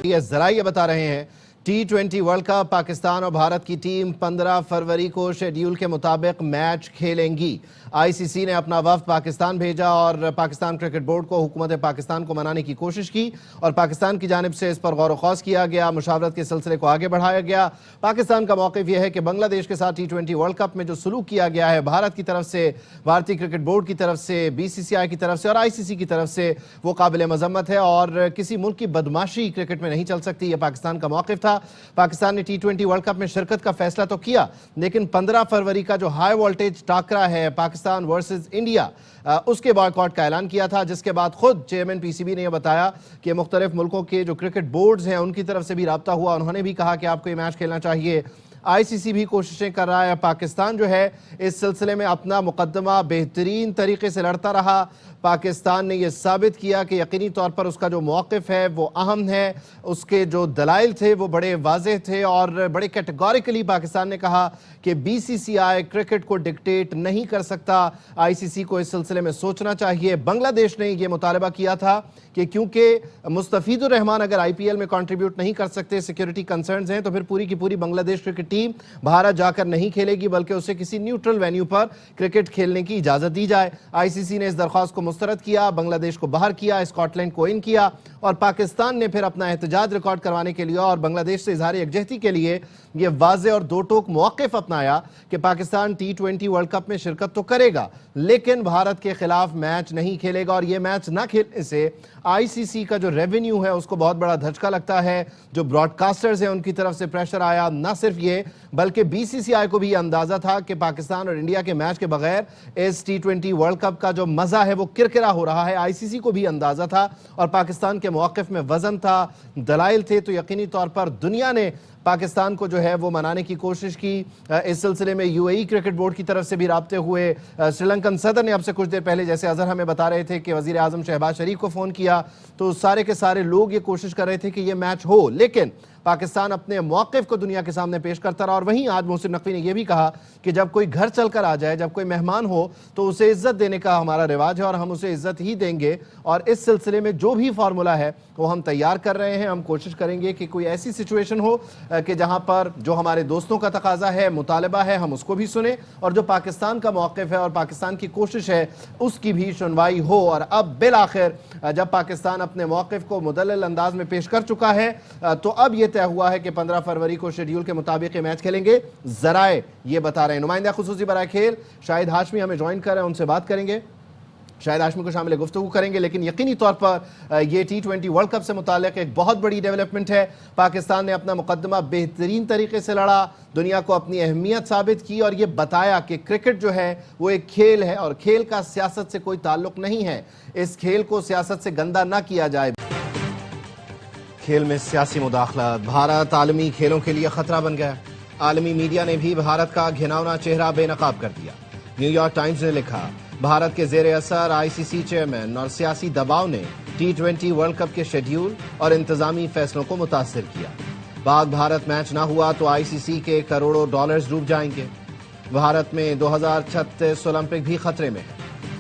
जरा ये बता रहे हैं T20 वर्ल्ड कप पाकिस्तान और भारत की टीम 15 फरवरी को शेड्यूल के मुताबिक मैच खेलेंगी। आईसीसी ने अपना वफ्द पाकिस्तान भेजा और पाकिस्तान क्रिकेट बोर्ड को हुकूमत पाकिस्तान को मनाने की कोशिश की और पाकिस्तान की जानिब से इस पर गौर खौस किया गया, मुशावरत के सिलसिले को आगे बढ़ाया गया। पाकिस्तान का मौक़िफ़ यह है कि बांग्लादेश के साथ T20 वर्ल्ड कप में जो सलूक किया गया है भारत की तरफ से, भारतीय क्रिकेट बोर्ड की तरफ से, BCCI की तरफ से और ICC की तरफ से, वो काबिल मज़म्मत है और किसी मुल्क की बदमाशी क्रिकेट में नहीं चल सकती। यह पाकिस्तान का मौक़िफ़ था। पाकिस्तान ने T20 वर्ल्ड कप में शिरकत का फैसला तो किया, लेकिन 15 फरवरी का जो हाई वोल्टेज टाकरा है पाकिस्तान वर्सेस इंडिया, उसके बॉयकॉट का ऐलान किया था, जिसके बाद खुद चेयरमैन PCB ने यह बताया कि मुख्तलिफ मुल्कों के जो क्रिकेट बोर्ड्स हैं उनकी तरफ से भी राब्ता हुआ। उन्होंने भी कहा कि आपको ये मैच खेलना चाहिए। ICC भी कोशिशें कर रहा है। पाकिस्तान जो है इस सिलसिले में अपना मुकदमा बेहतरीन तरीके से लड़ता रहा। पाकिस्तान ने यह साबित किया कि यकीनी तौर पर उसका जो मौक़िफ़ है वो अहम है, उसके जो दलाइल थे वो बड़े वाज़ेह थे और बड़े कैटेगोरिकली पाकिस्तान ने कहा कि BCCI क्रिकेट को डिक्टेट नहीं कर सकता, ICC को इस सिलसिले में सोचना चाहिए। बांग्लादेश ने यह मुतालबा किया था कि क्योंकि मुस्तफीजुर रहमान अगर IPL में कंट्रीब्यूट नहीं कर सकते, सिक्योरिटी कंसर्न्स हैं, तो फिर पूरी की पूरी बांग्लादेश क्रिकेट टीम भारत जाकर नहीं खेलेगी, बल्कि उसे किसी न्यूट्रल वेन्यू पर क्रिकेट खेलने की इजाजत दी जाए। ICC ने इस दरख्वास्त को मुस्तरद किया, बांग्लादेश को बाहर किया, स्कॉटलैंड को इन किया और पाकिस्तान ने फिर अपना एहतजाज रिकॉर्ड करवाने के लिए और बांग्लादेश से इजहार यकजहती के लिए यह वाज़ेह और दो टोक मौक़िफ़ अपनाया कि पाकिस्तान T20 वर्ल्ड कप में शिरकत तो करेगा लेकिन भारत के खिलाफ मैच नहीं खेलेगा और यह मैच ना खेलने से ICC का जो रेवेन्यू है उसको बहुत बड़ा धचका लगता है। जो ब्रॉडकास्टर्स हैं उनकी तरफ से प्रेशर आया। ना सिर्फ ये बल्कि BCCI को भी अंदाजा था कि पाकिस्तान और इंडिया के मैच के बगैर इस T20 वर्ल्ड कप का जो मजा है वो किरकिरा हो रहा है। ICC को भी अंदाजा था और पाकिस्तान के मौक़िफ़ में वजन था, दलाइल थे, तो यकीनी तौर पर दुनिया ने पाकिस्तान को जो है वो मनाने की कोशिश की। इस सिलसिले में UAE क्रिकेट बोर्ड की तरफ से भी राब्ते हुए। श्रीलंकन सदर ने अब से कुछ देर पहले, जैसे अजहर हमें बता रहे थे, कि वजीर आजम शहबाज शरीफ को फ़ोन किया, तो सारे के सारे लोग ये कोशिश कर रहे थे कि ये मैच हो, लेकिन पाकिस्तान अपने मौक़िफ़ को दुनिया के सामने पेश करता रहा। और वहीं आज मोहसिन नकवी ने यह भी कहा कि जब कोई घर चलकर आ जाए, जब कोई मेहमान हो, तो उसे इज्जत देने का हमारा रिवाज है और हम उसे इज्जत ही देंगे और इस सिलसिले में जो भी फार्मूला है वो हम तैयार कर रहे हैं। हम कोशिश करेंगे कि कोई ऐसी सिचुएशन हो कि जहां पर जो हमारे दोस्तों का तकाजा है, मुतालबा है, हम उसको भी सुने और जो पाकिस्तान का मौक़िफ़ है और पाकिस्तान की कोशिश है उसकी भी सुनवाई हो। और अब बिल आखिर जब पाकिस्तान अपने मौक़िफ़ को मुदल्लल अंदाज में पेश कर चुका है तो अब यह तय हुआ है कि 15 फरवरी को शेड्यूल के मुताबिक ये मैच खेलेंगे। जराए ये बता रहे हैं। नुमाइंदा खुसूसी बराए खेल शाहिद हाशमी हमें ज्वाइन कर रहे हैं, उनसे बात करेंगे, शाहिद हाशमी को शामिल गुफ्तगू करेंगे। लेकिन यकीनी तौर पर ये T20 वर्ल्ड कप से मुताल्लिक एक बहुत बड़ी डेवलपमेंट है। पाकिस्तान ने अपना मुकदमा बेहतरीन तरीके से लड़ा, दुनिया को अपनी अहमियत साबित की और ये बताया कि क्रिकेट जो है वो एक खेल है और खेल का सियासत से कोई ताल्लुक नहीं है। इस खेल को सियासत से गंदा ना किया जाए। खेल में सियासी मुदाखलत, भारत आलमी खेलों के लिए खतरा बन गया। आलमी मीडिया ने भी भारत का घिनौना चेहरा बेनकाब कर दिया। न्यूयॉर्क टाइम्स ने लिखा, भारत के जेर असर ICC चेयरमैन और सियासी दबाव ने T20 वर्ल्ड कप के शेड्यूल और इंतजामी फैसलों को मुतासिर किया। पाक भारत मैच ना हुआ तो ICC के करोड़ों डॉलर्स डूब जाएंगे। भारत में 2036 ओलंपिक भी खतरे में है।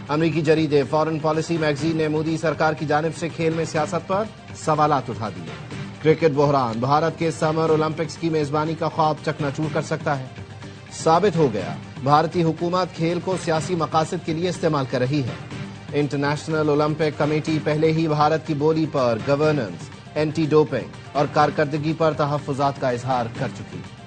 अमरीकी जरीदे फॉरेन पॉलिसी मैगजीन ने मोदी सरकार की जानिब से खेल में सियासत पर सवालात उठा दिए। क्रिकेट बहरान, भारत के समर ओलंपिक्स की मेजबानी का ख्वाब चकनाचूर कर सकता है। साबित हो गया, भारतीय हुकूमत खेल को सियासी मकासद के लिए इस्तेमाल कर रही है। इंटरनेशनल ओलंपिक कमेटी पहले ही भारत की बोली पर गवर्नेंस, एंटी डोपिंग और कारकर्दगी पर तहफ्फुजात का इजहार कर चुकी है।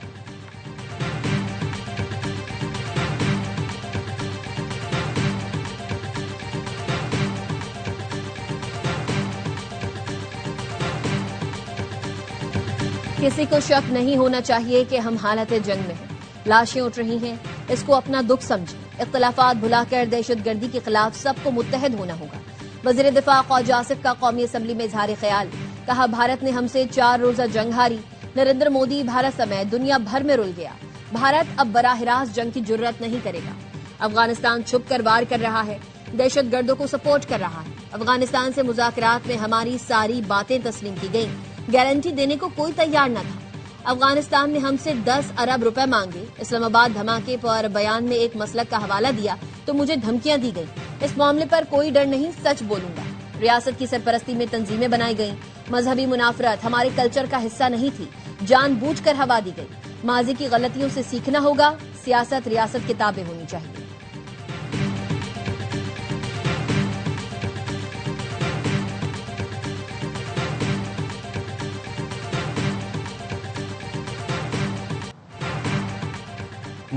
किसी को शक नहीं होना चाहिए कि हम हालत जंग में हैं। लाशें उठ रही हैं, इसको अपना दुख समझें। इख्तिलाफात भुलाकर दहशतगर्दी के खिलाफ सबको मुत्तहद होना होगा। वज़ीर दिफा ख्वाजा आसिफ का कौमी असम्बली में इजहार ख्याल, कहा भारत ने हमसे 4 रोजा जंग हारी। नरेंद्र मोदी भारत समेत दुनिया भर में रुल गया। भारत अब बराह रास्त जंग की जुर्रत नहीं करेगा। अफगानिस्तान छुप कर वार कर रहा है, दहशतगर्दों को सपोर्ट कर रहा है। अफगानिस्तान से मुज़ाकरात में हमारी सारी बातें तस्लीम की गई, गारंटी देने को कोई तैयार न था। अफगानिस्तान ने हमसे 10 अरब रुपए मांगे। इस्लामाबाद धमाके पर बयान में एक मसलक का हवाला दिया तो मुझे धमकियां दी गई। इस मामले पर कोई डर नहीं, सच बोलूंगा। रियासत की सरपरस्ती में तंजीमें बनाई गईं। मजहबी मुनाफरत हमारे कल्चर का हिस्सा नहीं थी, जानबूझकर हवा दी गई। माजी की गलतियों से सीखना होगा। सियासत रियासत के ताबे होनी चाहिए।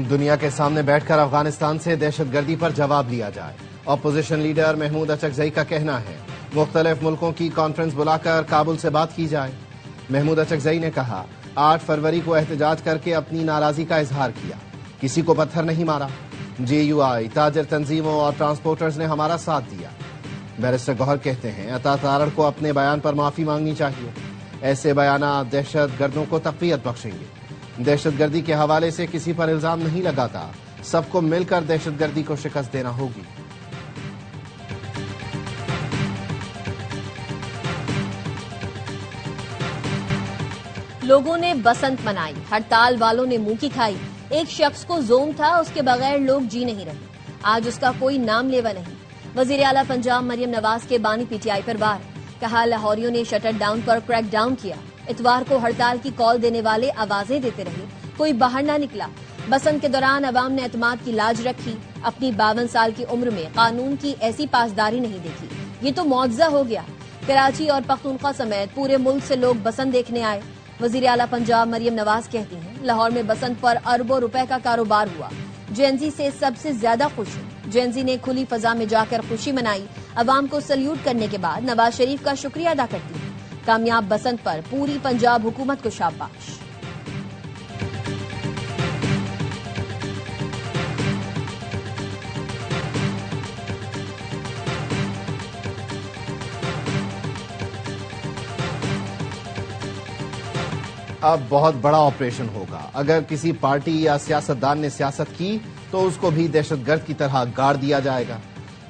दुनिया के सामने बैठकर अफगानिस्तान से दहशतगर्दी पर जवाब लिया जाए। अपोजिशन लीडर महमूद अचकजई का कहना है मुख्तलिफ मुल्कों की कॉन्फ्रेंस बुलाकर काबुल से बात की जाए। महमूद अचकजई ने कहा 8 फरवरी को एहतजाज करके अपनी नाराजगी का इजहार किया, किसी को पत्थर नहीं मारा। JUI, ताजर तंजीमों और ट्रांसपोर्टर्स ने हमारा साथ दिया। बैरिस्टर गौहर कहते हैं अता तारड़ को अपने बयान पर माफी मांगनी चाहिए। ऐसे बयाना दहशत गर्दों को तक़वियत बख्शेंगे। दहशतगर्दी के हवाले से किसी पर इल्जाम नहीं लगाता, सबको मिलकर दहशतगर्दी को शिकस्त देना होगी। लोगों ने बसंत मनाई, हड़ताल वालों ने मुंह की खाई। एक शख्स को जोम था, उसके बगैर लोग जी नहीं रहे। आज उसका कोई नाम लेवा नहीं। वजीर आला पंजाब मरियम नवाज के बानी PTI पर वार। कहा लाहौरियों ने शटर डाउन पर क्रैक डाउन किया। इतवार को हड़ताल की कॉल देने वाले आवाजें देते रहे, कोई बाहर ना निकला। बसंत के दौरान अवाम ने एतमाद की लाज रखी। अपनी 52 साल की उम्र में कानून की ऐसी पासदारी नहीं देखी। ये तो मुआवजा हो गया। कराची और पख्तूनख्वा समेत पूरे मुल्क से लोग बसंत देखने आए। वजीर आला पंजाब मरियम नवाज कहती हैं लाहौर में बसंत पर अरबों रुपए का कारोबार हुआ। जेएनजी से सबसे ज्यादा खुश हूं। जेएनजी ने खुली फजा में जाकर खुशी मनाई। अवाम को सल्यूट करने के बाद नवाज शरीफ का शुक्रिया अदा करती है। कामयाब बसंत पर पूरी पंजाब हुकूमत को शाबाश। अब बहुत बड़ा ऑपरेशन होगा। अगर किसी पार्टी या सियासतदान ने सियासत की तो उसको भी दहशतगर्द की तरह गाड़ दिया जाएगा।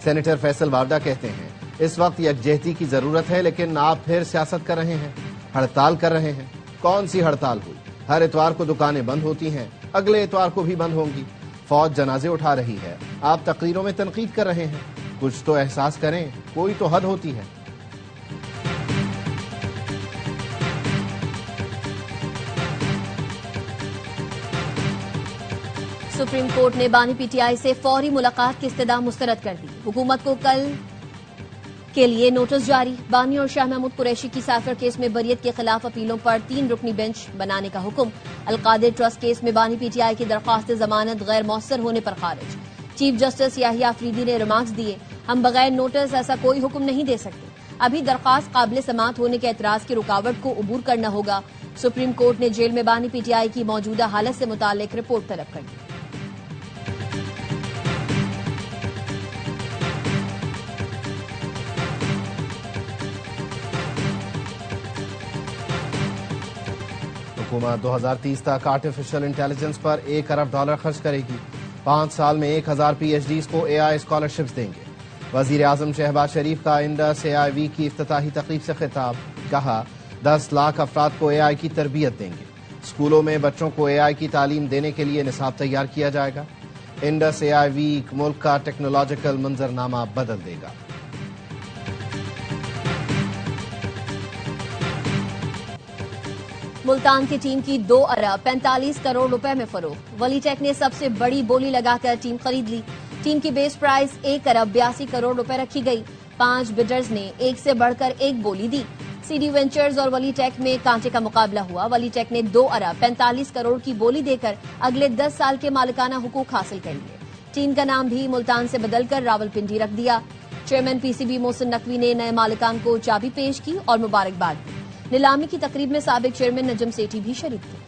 सेनेटर फैसल वारदा कहते हैं इस वक्त यकजहती की जरूरत है, लेकिन आप फिर सियासत कर रहे हैं, हड़ताल कर रहे हैं। कौन सी हड़ताल हुई? हर इतवार को दुकानें बंद होती हैं, अगले इतवार को भी बंद होंगी। फौज जनाजे उठा रही है, आप तकरीरों में तनकीद कर रहे हैं। कुछ तो एहसास करें, कोई तो हद होती है। सुप्रीम कोर्ट ने बानी PTI से फौरी मुलाकात की इस्तदा मुस्तरद कर दी। हुकूमत को कल के लिए नोटिस जारी। बानी और शाह महमूद कुरैशी की साइफर केस में बरियत के खिलाफ अपीलों पर 3 रुकनी बेंच बनाने का हुक्म। अलकादिर ट्रस्ट केस में बानी PTI की दरख्वास्त जमानत गैर मौसर होने पर खारिज। चीफ जस्टिस याहिया अफरीदी ने रिमार्क्स दिए, हम बगैर नोटिस ऐसा कोई हुक्म नहीं दे सकते। अभी दरख्वास्त काबिल समात होने के एतराज की रुकावट को अबूर करना होगा। सुप्रीम कोर्ट ने जेल में बानी PTI की मौजूदा हालत से मुतालिक रिपोर्ट तलब कर दी। हुकूमत 2030 तक आर्टिफिशियल इंटेलिजेंस पर $1 अरब खर्च करेगी। 5 साल में 1000 PhDs को AI स्कॉलरशिप्स देंगे। वजीर आजम शहबाज शरीफ का इंडस AI वीक की इफ्तिताही तकरीब से खिताब। कहा 10 लाख अफराद को AI की तरबियत देंगे। स्कूलों में बच्चों को AI की तालीम देने के लिए निसाब तैयार किया जाएगा। इंडस AI वीक मुल्क का टेक्नोलॉजिकल मंजरनामा बदल देगा। मुल्तान की टीम की 2 अरब 45 करोड़ रुपए में फरोख्त। वलीटेक ने सबसे बड़ी बोली लगाकर टीम खरीद ली। टीम की बेस प्राइस 1 अरब 82 करोड़ रुपए रखी गई। 5 बिडर्स ने एक से बढ़कर एक बोली दी। CD वेंचर्स और वलीटेक में कांटे का मुकाबला हुआ। वलीटेक ने 2 अरब 45 करोड़ की बोली देकर अगले 10 साल के मालिकाना हुकूक हासिल कर लिए। टीम का नाम भी मुल्तान से बदलकर रावलपिंडी रख दिया। चेयरमैन PCB मोहसिन नकवी ने नए मालिकान को चाबी पेश की और मुबारकबाद दी। नीलामी की तकरीब में साबिक चेयरमैन नजम सेठी भी शरीक थे।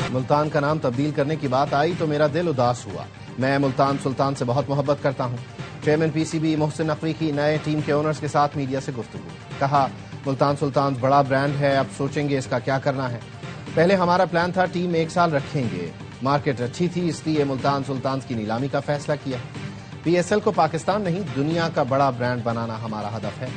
मुल्तान का नाम तब्दील करने की बात आई तो मेरा दिल उदास हुआ। मैं मुल्तान सुल्तान से बहुत मोहब्बत करता हूँ। चेयरमैन PCB मोहसिन नकवी की नए टीम के ओनर्स के साथ मीडिया से गुफ्तगू। कहा मुल्तान सुल्तान बड़ा ब्रांड है, अब सोचेंगे इसका क्या करना है। पहले हमारा प्लान था टीम 1 साल रखेंगे, मार्केट अच्छी थी इसलिए मुल्तान सुल्तान की नीलामी का फैसला किया। PSL को पाकिस्तान नहीं दुनिया का बड़ा ब्रांड बनाना हमारा हदफ है।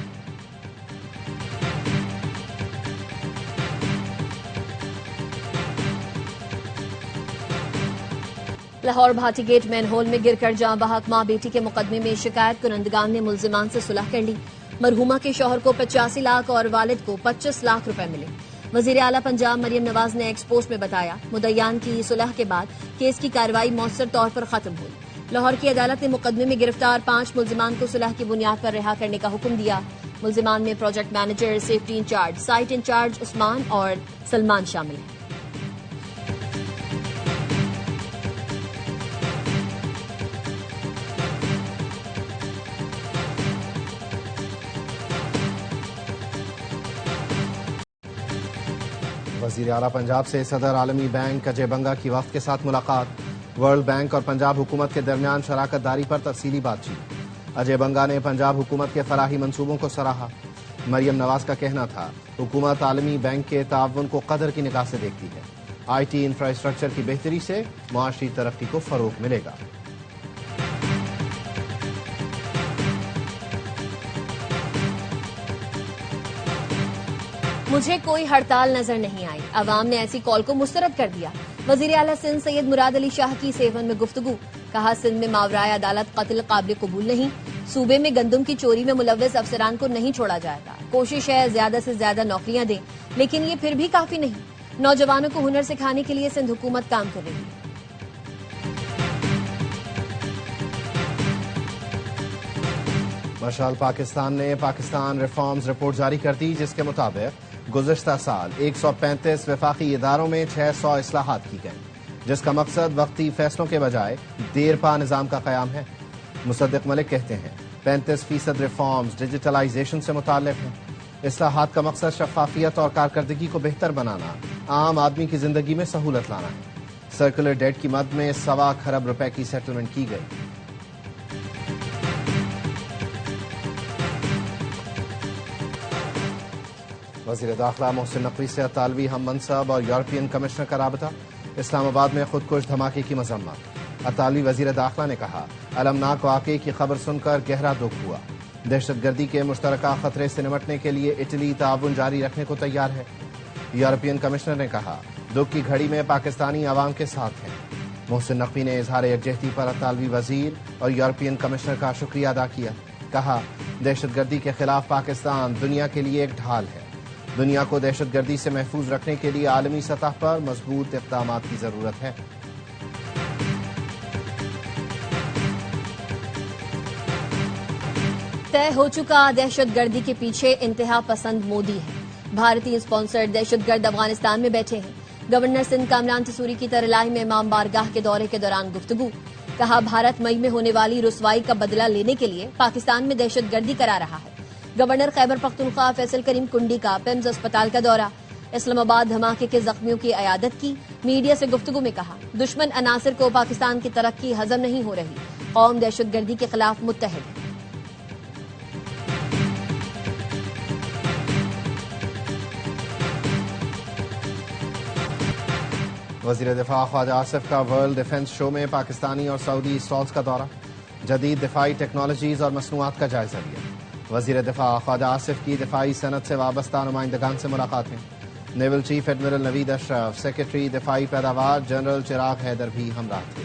लाहौर भाटी गेट मैनहोल में गिरकर जाँ बहक मां बेटी के मुकदमे में शिकायत कुनंदगान ने मुल्जिमान से सुलह कर ली। मरहुमा के शौहर को 85 लाख और वालिद को 25 लाख रुपए मिले। वजीर आला पंजाब मरियम नवाज ने एक्स पोस्ट में बताया, मुद्दईयान की सुलह के बाद केस की कार्रवाई मौसर तौर पर खत्म हुई। लाहौर की अदालत ने मुकदमे में गिरफ्तार 5 मुल्जिमान को सुलह की बुनियाद पर रिहा करने का हुक्म दिया। मुल्जिमान में project manager, safety incharge, site incharge Usman और सलमान शामिल हैं। वजीर आला पंजाब से सदर आलमी बैंक अजय बंगा की वफ्द के साथ मुलाकात। वर्ल्ड बैंक और पंजाब हुकूमत के दरमियान शराकत दारी पर तफसीली बातचीत। अजय बंगा ने पंजाब हुकूमत के फराही मंसूबों को सराहा। मरियम नवाज का कहना था, हुकूमत आलमी बैंक के ताउन को कदर की निगाह से देखती है। IT इंफ्रास्ट्रक्चर की बेहतरी से मुआशी तरक्की को फरोग मिलेगा। मुझे कोई हड़ताल नजर नहीं आई, अवाम ने ऐसी कॉल को मुस्तरद कर दिया। वजीर आला सिंध सैयद मुराद अली शाह की सेवन में गुफ्तगू। कहा, सिंध में मावराए अदालत कत्ल काबिल कबूल नहीं। सूबे में गंदम की चोरी में मुलव्वस अफसरान को नहीं छोड़ा जाएगा। कोशिश है ज्यादा से ज्यादा नौकरियां दें, लेकिन ये फिर भी काफी नहीं। नौजवानों को हुनर सिखाने के लिए सिंध हुकूमत काम कर रही है। मशाल पाकिस्तान ने पाकिस्तान रिफॉर्म्स रिपोर्ट जारी कर दी, जिसके मुताबिक गुज़िश्ता साल 135 वफाकी इदारों में 600 इस्लाहात की गई, जिसका मकसद वक्ती फैसलों के बजाय देरपा निज़ाम का क़याम है। मुसद्दिक मलिक कहते हैं, 35% रिफॉर्म्स डिजिटलाइजेशन से मुताल्लिक हैं। इस्लाहात का मकसद शफाफियत और कारकर्दगी को बेहतर बनाना, आम आदमी की जिंदगी में सहूलत लाना है। सर्कुलर डेट की मद में 1.25 खरब रुपए की सेटलमेंट की गई। वज़ीर दाखिला मोहसिन नकवी से अतालवी हम मनसब और यूरोपियन कमिश्नर का राबता। इस्लामाबाद में खुदकुश धमाके की मजम्मत। अतालवी वज़ीर दाखिला ने कहा, अलमनाक वाक़े की खबर सुनकर गहरा दुख हुआ। दहशतगर्दी के मुश्तरका खतरे से निपटने के लिए इटली ताउन जारी रखने को तैयार है। यूरोपियन कमिश्नर ने कहा, दुख की घड़ी में पाकिस्तानी अवाम के साथ हैं। मोहसिन नकवी ने इजहार यकजहती पर अतालवी वज़ीर और यूरोपियन कमिश्नर का शुक्रिया अदा किया। कहा, दहशतगर्दी के खिलाफ पाकिस्तान दुनिया के लिए एक ढाल है। दुनिया को दहशतगर्दी से महफूज रखने के लिए आलमी सतह पर मजबूत इक़दाम की जरूरत है। तय हो चुका, दहशतगर्दी के पीछे इंतहा पसंद मोदी है। भारतीय स्पॉन्सर्ड दहशतगर्द अफगानिस्तान में बैठे हैं। गवर्नर सिंध कामरान तसूरी की तरलाही में इमाम बारगाह के दौरे के दौरान गुफ्तगू। कहा, भारत मई में होने वाली रुसवाई का बदला लेने के लिए पाकिस्तान में दहशतगर्दी करा रहा है। गवर्नर खैबर पख्तूनख्वा फैसल करीम कुंडी का पिम्स अस्पताल का दौरा। इस्लामाबाद धमाके के जख्मियों की अयादत की। मीडिया से गुफ्तगू में कहा, दुश्मन अनासिर को पाकिस्तान की तरक्की हजम नहीं हो रही। कौम दहशतगर्दी के खिलाफ मुत्तहिद है। वज़ीर दिफा ख्वाजा आसिफ का वर्ल्ड डिफेंस शो में पाकिस्तानी और सऊदी स्टॉल्स का दौरा। जदीद दिफाई टेक्नोलॉजीज और मसनूआत का जायजा लिया। वज़ीर दिफा ख्वाजा आसिफ की दिफाई सनत से वाबस्ता नुमाइंदगान से मुलाकातें। Naval chief admiral Naveed Ashraf, secretary दिफाई पैदावार जनरल चिराग हैदर भी हमराह थे।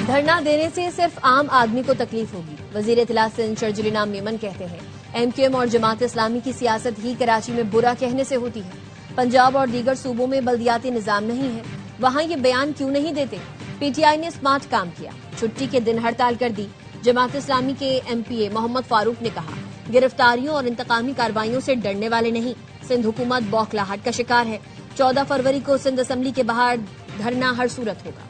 धरना देने से सिर्फ आम आदमी को तकलीफ होगी। वज़ीर इत्तला सिंध शर्जील इनाम मेमन कहते हैं, MQM और जमात इस्लामी की सियासत ही कराची में बुरा कहने से होती है। पंजाब और दीगर सूबों में बल्दियाती निजाम नहीं है, वहाँ ये बयान क्यों नहीं देते। PTI ने स्मार्ट काम किया, छुट्टी के दिन हड़ताल कर दी। जमात इस्लामी के MPA मोहम्मद फारूक ने कहा, गिरफ्तारियों और इंतकामी कार्रवाइयों से डरने वाले नहीं। सिंध हुकूमत बौखलाहट का शिकार है। 14 फरवरी को सिंध असेंबली के बाहर धरना हर सूरत होगा।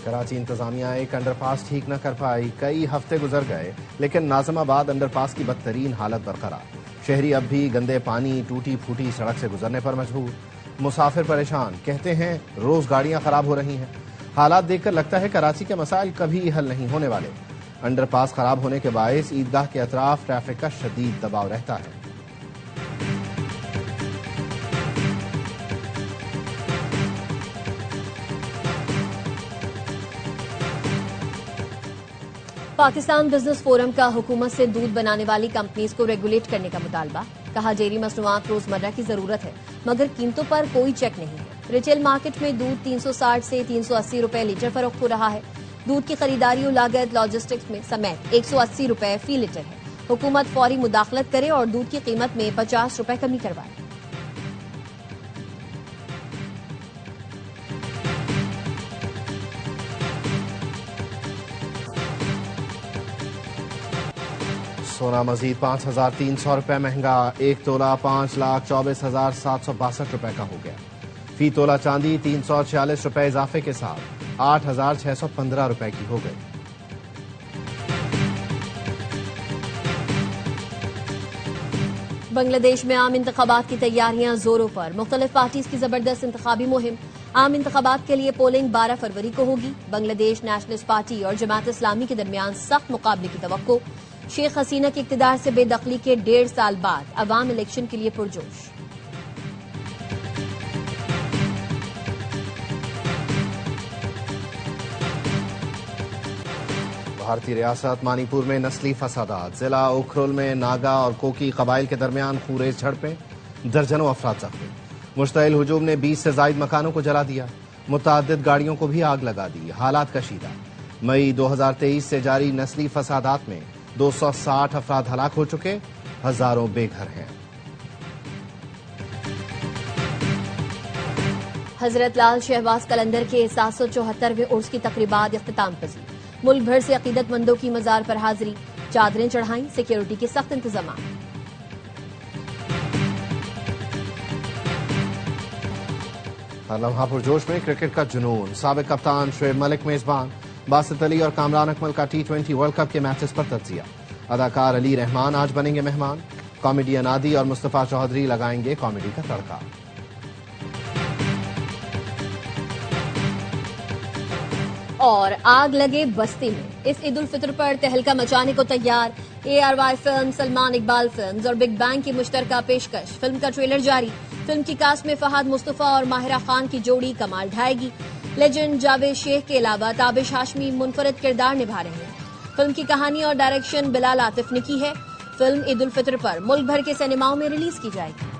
कराची इंतजामिया एक अंडरपास ठीक न कर पाई। कई हफ्ते गुजर गए, लेकिन नाज़िमाबाद अंडरपास की बदतरीन हालत बरकरार। शहरी अब भी गंदे पानी, टूटी फूटी सड़क से गुजरने पर मजबूर। मुसाफिर परेशान, कहते हैं रोज गाड़ियां खराब हो रही हैं। हालात देखकर लगता है कराची के मसाइल कभी हल नहीं होने वाले। अंडरपास खराब होने के बायस ईदगाह के अतराफ ट्रैफिक का शदीद दबाव रहता है। पाकिस्तान बिजनेस फोरम का हुकूमत से दूध बनाने वाली कंपनीज को रेगुलेट करने का मुतालबा। कहा डेयरी मसनूआत रोजमर्रा की जरूरत है मगर कीमतों पर कोई चेक नहीं है। रिटेल मार्केट में दूध 360 से 380 रुपए लीटर फरोख्त हो रहा है। दूध की खरीदारी और लागत लॉजिस्टिक्स में समेत 180 रुपए फी लीटर है। हुकूमत फौरी मुदाखलत करे और दूध की कीमत में 50 रुपए कमी करवाए। सोना मजीद 5,300 रुपए महंगा। 1 तोला 5,24,762 रुपए का हो गया। फी तोला चांदी 346 रुपए इजाफे के साथ 8,615 रुपए की हो गई। बांग्लादेश में आम इंतखाबात की तैयारियां जोरों पर। मुख्तलिफ पार्टीज की जबरदस्त इंतखाबी मुहिम। आम इंतखाबात के लिए पोलिंग 12 फरवरी को होगी। बांग्लादेश नेशनलिस्ट पार्टी और जमात इस्लामी के दरमियान सख्त मुकाबले की तवक्को। शेख हसीना के इक्तदार से बेदखली के 1.5 साल बाद अवाम इलेक्शन के लिए पुरजोश। भारतीय रियासत मणिपुर में नस्ली फसादात। जिला उखरुल में नागा और कोकी कबाइल के दरमियान खूरेज झड़पें। दर्जनों अफराद जख्मी। मुश्तइल हुजूम ने 20 से जायद मकानों को जला दिया। मुतअद्दिद गाड़ियों को भी आग लगा दी। हालात कशीदा। मई 2023 से जारी नस्ली फसादात में 260 अफराद हलाक हो चुके। हजारों बेघर हैं। हजरत लाल शहबाज कलंदर के 774वें उर्स की तकरीबात इख्तिताम पजीर। मुल्क भर से अकीदतमंदों की मजार पर हाजिरी। चादरें चढ़ाई। सिक्योरिटी के सख्त इंतजाम। हर लम्हा पुरजोश में क्रिकेट का जुनून। साबिक कप्तान शुएब मलिक मेजबान। बासित अली और कामरान अकमल का T20 वर्ल्ड कप के मैचेस पर तज्जिया। अदाकार अली रहमान आज बनेंगे मेहमान। कॉमेडियन आदि और मुस्तफा चौधरी लगाएंगे कॉमेडी का तड़का। और आग लगे बस्ती में। इस ईद उल फितर पर तहलका मचाने को तैयार ARY film, Salman Iqbal films और बिग बैंग की मुश्तरका पेशकश। फिल्म का ट्रेलर जारी। फिल्म की कास्ट में फहद मुस्तफा और माहिरा खान की जोड़ी कमाल ढाएगी। लेजेंड जावेद शेख के अलावा ताबिश हाशमी मुनफरिद किरदार निभा रहे हैं। फिल्म की कहानी और डायरेक्शन बिलाल आतिफ ने की है। फिल्म ईद उल फितर पर मुल्क भर के सिनेमाओं में रिलीज की जाएगी।